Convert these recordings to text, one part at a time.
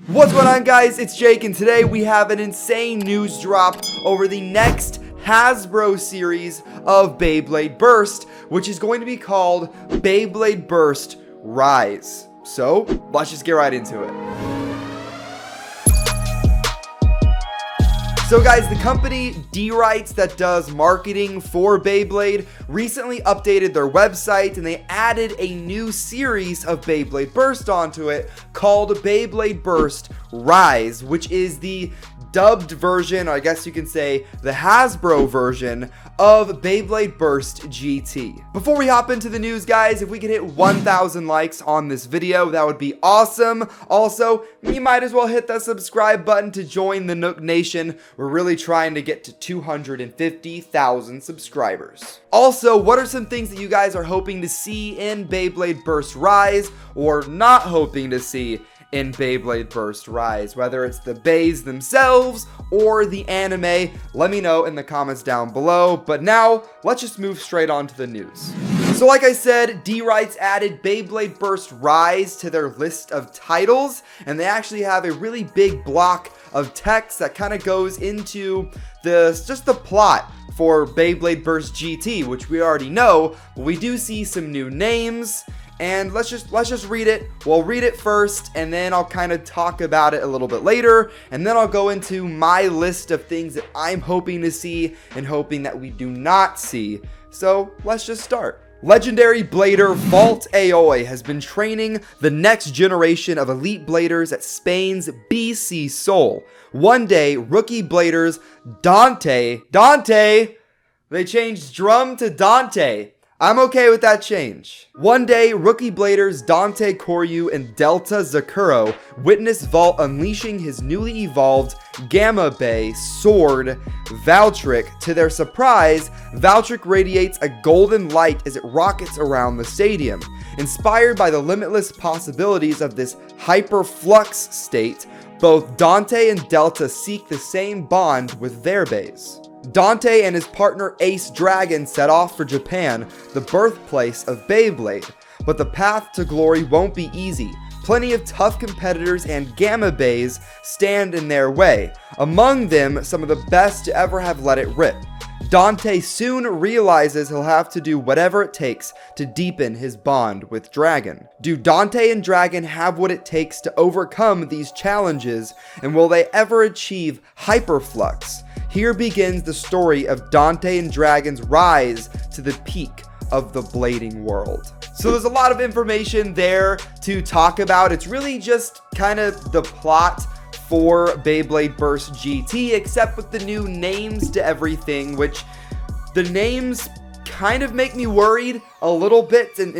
What's going on, guys? It's Jake, and today we have an insane news drop over the next Hasbro series of Beyblade Burst, which is going to be called Beyblade Burst Rise. So, let's just get right into it. So guys, the company D-Rights that does marketing for Beyblade recently updated their website, and they added a new series of Beyblade Burst onto it called Beyblade Burst Rise, which is the dubbed version, or I guess you can say the Hasbro version of Beyblade Burst GT. Before we hop into the news, guys, if we could hit 1,000 likes on this video, that would be awesome. Also, you might as well hit that subscribe button to join the Nook Nation. We're really trying to get to 250,000 subscribers. Also, what are some things that you guys are hoping to see in Beyblade Burst Rise, or not hoping to see in Beyblade Burst Rise? Whether it's the Beys themselves or the anime, let me know in the comments down below. But now, let's just move straight on to the news. So like I said, D-Rights added Beyblade Burst Rise to their list of titles, and they actually have a really big block of text that kind of goes into just the plot for Beyblade Burst GT, which we already know, but we do see some new names. And let's just read it. We'll read it first, and then I'll kind of talk about it a little bit later, and then I'll go into my list of things that I'm hoping to see and hoping that we do not see. So let's just start. Legendary Blader Valt Aoi has been training the next generation of elite bladers at Spain's BC Seoul. One day, rookie bladers Dante, they changed drum to Dante. I'm okay with that change. One day, rookie bladers Dante Koryu and Delta Zakuro witness Valt unleashing his newly evolved Gamma Bey sword, Valtryek. To their surprise, Valtryek radiates a golden light as it rockets around the stadium. Inspired by the limitless possibilities of this Hyper-Flux state, both Dante and Delta seek the same bond with their Beys. Dante and his partner Ace Dragon set off for Japan, the birthplace of Beyblade. But the path to glory won't be easy. Plenty of tough competitors and Gamma Beys stand in their way. Among them, some of the best to ever have let it rip. Dante soon realizes he'll have to do whatever it takes to deepen his bond with Dragon. Do Dante and Dragon have what it takes to overcome these challenges, and will they ever achieve Hyper-Flux? Here begins the story of Dante and Dragon's rise to the peak of the blading world. So there's a lot of information there to talk about. It's really just kind of the plot for Beyblade Burst GT, except with the new names to everything, which the names kind of make me worried a little bit, and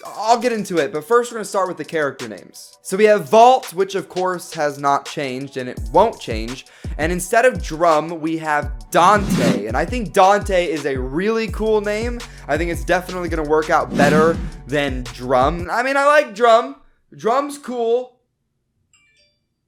I'll get into it, but first we're going to start with the character names. So we have Valt, which of course has not changed, and it won't change, and instead of Drum, we have Dante, and I think Dante is a really cool name. I think it's definitely going to work out better than Drum. I mean, I like Drum. Drum's cool,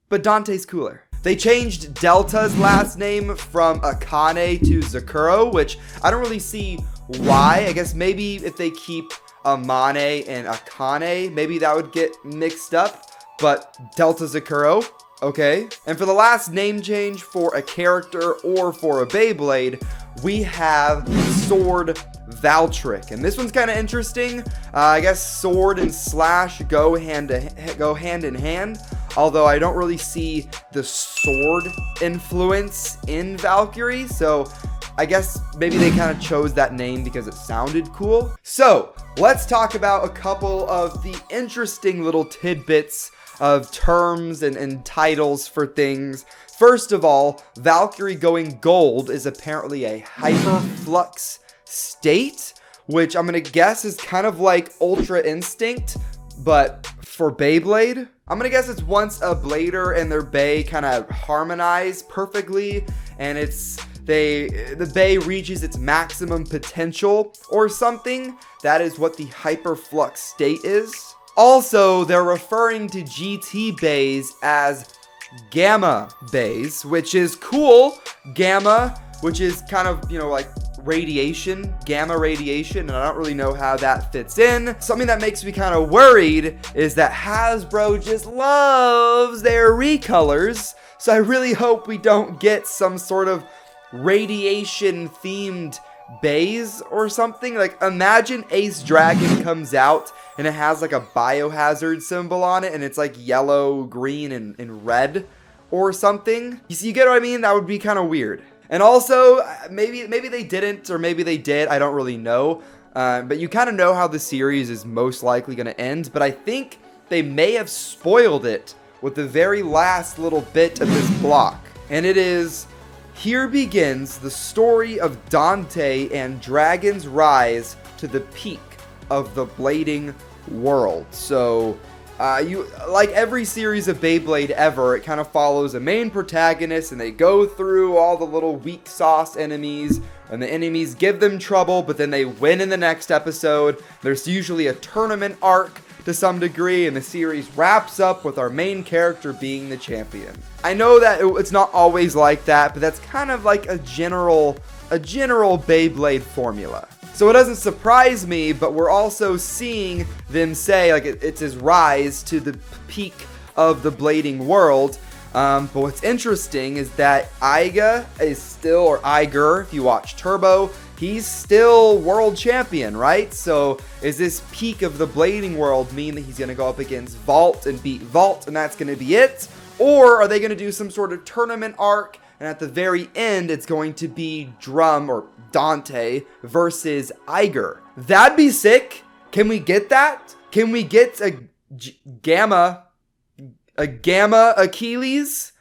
but Dante's cooler. They changed Delta's last name from Akane to Zakuro, which I don't really see why. I guess maybe if they keep Amane and Akane, maybe that would get mixed up, but Delta Zakuro, okay. And for the last name change for a character or for a Beyblade, we have Sword Valtryek, and this one's kind of interesting. I guess sword and slash go hand in hand, although I don't really see the sword influence in Valkyrie, so I guess maybe they kind of chose that name because it sounded cool. So let's talk about a couple of the interesting little tidbits of terms and titles for things. First of all, Valkyrie going gold is apparently a Hyper-Flux state, which I'm gonna guess is kind of like Ultra Instinct, but for Beyblade. I'm gonna guess it's once a Blader and their Bey kind of harmonize perfectly, and the Bey reaches its maximum potential or something. That is what the Hyper-Flux state is. Also, they're referring to GT Beys as Gamma Beys, which is cool. Gamma, which is kind of, like radiation, gamma radiation, and I don't really know how that fits in. Something that makes me kind of worried is that Hasbro just loves their recolors, so I really hope we don't get some sort of radiation themed Beys or something. Like, imagine Ace Dragon comes out and it has like a biohazard symbol on it and it's like yellow, green, and red or something. You get what I mean? That would be kind of weird. And also, maybe they didn't, or maybe they did, I don't really know. But you kind of know how the series is most likely going to end, but I think they may have spoiled it with the very last little bit of this block. And it is, here begins the story of Dante and Dragon's rise to the peak of the blading world. So, like every series of Beyblade ever, it kind of follows a main protagonist and they go through all the little weak sauce enemies, and the enemies give them trouble, but then they win in the next episode. There's usually a tournament arc to some degree, and the series wraps up with our main character being the champion. I know that it's not always like that, but that's kind of like a general Beyblade formula. So it doesn't surprise me, but we're also seeing them say, like, it's his rise to the peak of the blading world. But what's interesting is that Iga is still, or Iger, if you watch Turbo, he's still world champion, right? So is this peak of the blading world mean that he's going to go up against Valt and beat Valt, and that's going to be it? Or are they going to do some sort of tournament arc, and at the very end, it's going to be Drum, or Dante, versus Iger? That'd be sick. Can we get that? Can we get a Gamma Achilles,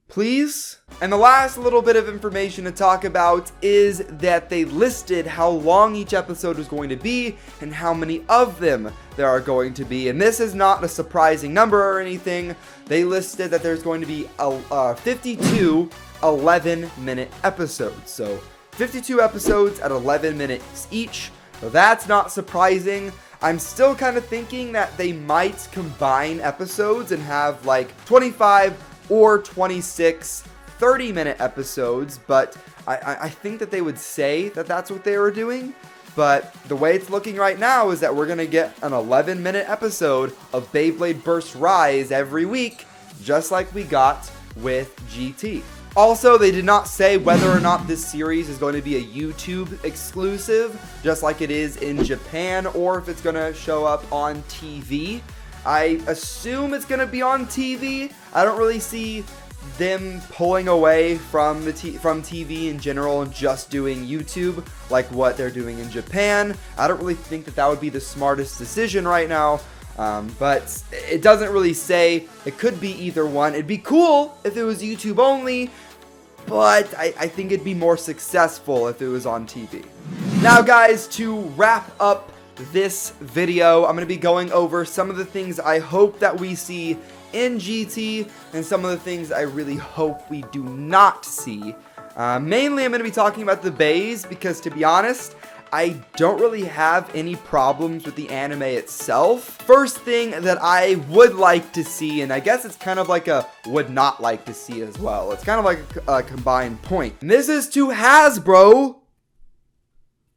please? And the last little bit of information to talk about is that they listed how long each episode was going to be and how many of them there are going to be. And this is not a surprising number or anything. They listed that there's going to be 52 11-minute episodes. So 52 episodes at 11 minutes each. So that's not surprising. I'm still kind of thinking that they might combine episodes and have like 25 or 26 30-minute episodes, but I think that they would say that that's what they were doing. But the way it's looking right now is that we're going to get an 11-minute episode of Beyblade Burst Rise every week, just like we got with GT. Also, they did not say whether or not this series is going to be a YouTube exclusive, just like it is in Japan, or if it's going to show up on TV. I assume it's going to be on TV. I don't really see them pulling away from TV in general and just doing YouTube like what they're doing in Japan. I don't really think that would be the smartest decision right now. But it doesn't really say. It could be either one. It'd be cool if it was YouTube only, but I think it'd be more successful if it was on TV. Now, guys, to wrap up this video, I'm going to be going over some of the things I hope that we see in GT and some of the things I really hope we do not see. Mainly, I'm going to be talking about the Beys because, to be honest, I don't really have any problems with the anime itself. First thing that I would like to see, and I guess it's kind of like a would not like to see as well. It's kind of like a combined point. And this is to Hasbro.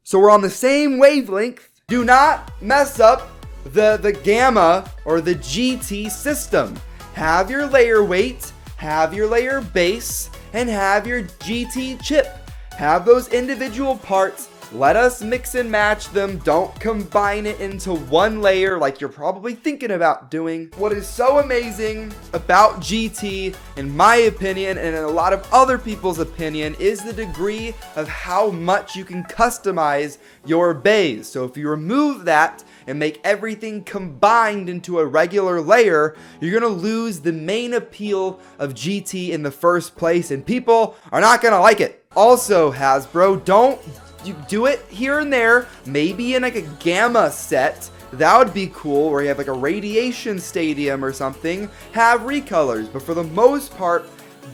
So we're on the same wavelength. Do not mess up the Gamma or the GT system. Have your layer weight, have your layer base, and have your GT chip. Have those individual parts. Let us mix and match them. Don't combine it into one layer like you're probably thinking about doing. What is so amazing about GT, in my opinion, and in a lot of other people's opinion, is the degree of how much you can customize your bays. So if you remove that and make everything combined into a regular layer, you're gonna lose the main appeal of GT in the first place, and people are not gonna like it. Also, Hasbro, don't you do it here and there, maybe in like a Gamma set. That would be cool, where you have like a radiation stadium or something, have recolors. But for the most part,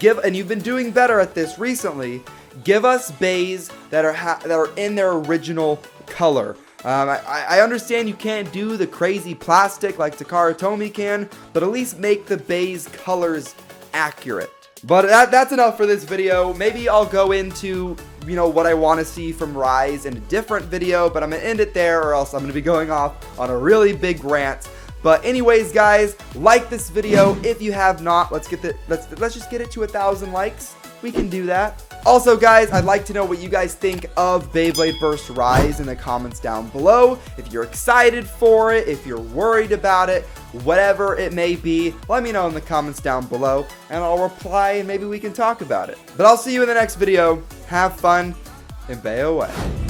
and you've been doing better at this recently, give us bays that are in their original color. I understand you can't do the crazy plastic like Takara Tomy can, but at least make the bays colors accurate. But that's enough for this video. Maybe I'll go into you know, what I want to see from Rise in a different video, but I'm going to end it there or else I'm going to be going off on a really big rant. But anyways, guys, like this video if you have not. Let's just get it to 1,000 likes. We can do that. Also, guys, I'd like to know what you guys think of Beyblade Burst Rise in the comments down below. If you're excited for it, if you're worried about it, whatever it may be, let me know in the comments down below, and I'll reply and maybe we can talk about it. But I'll see you in the next video. Have fun, and Bay away.